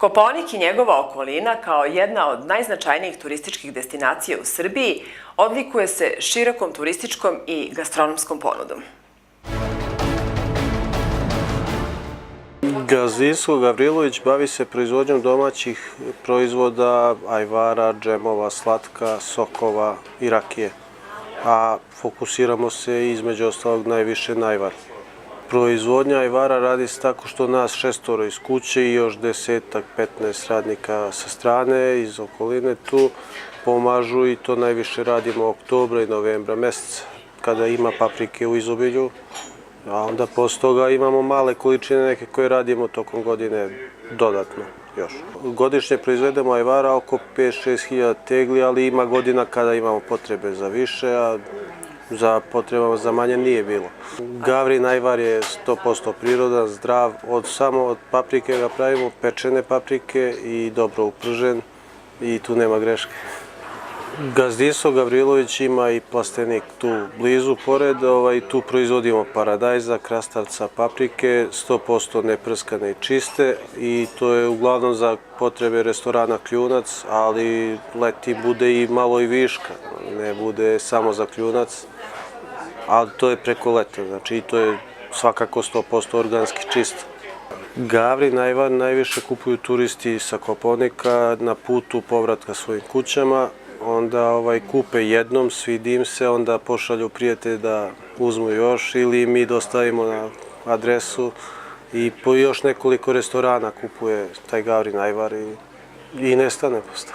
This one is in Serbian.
Kopaonik i njegova okolina kao jedna od najznačajnijih turističkih destinacija u Srbiji odlikuje se širokom turističkom i gastronomskom ponudom. Gazdinstvo Gavrilović bavi se proizvodnjom domaćih proizvoda, ajvara, džemova, slatka, sokova i rakije, a fokusiramo se između ostalog najviše na ajvar. Proizvodnja ajvara radi se tako što nas 6 iz kuće i još 10-15 radnika sa strane iz okoline tu pomažu i to najviše radimo oktobra i novembra meseca kada ima paprike u izobilju. A onda posle toga imamo male količine neke koje radimo tokom godine dodatno još. Godišnje proizvedemo ajvara oko 5-6 hiljada tegli, ali ima godina kada imamo potrebe za više, a za potrebama za manje nije bilo. Gavrin ajvar je 100% prirodan, zdrav, samo od paprike ga pravimo, pečene paprike i dobro upržen i tu nema greške. Gazdinstvo Gavrilović ima i plastenik tu blizu, pored, tu proizvodimo paradajza, krastavca, paprike, 100% neprskane i čiste i to je uglavnom za potrebe restorana Kljunac, ali leti bude i malo i viška, ne bude samo za Kljunac, ali to je preko leta, znači i to je svakako 100% organski čisto. Gavrin ajvar najviše kupuju turisti sa Kopaonika na putu povratka svojim kućama. Onda kupe jednom, svidi im se, onda pošalju prijatelje da uzmu još ili mi dostavimo na adresu i po još nekoliko restorana kupuje taj gavrin ajvar i nestane posle.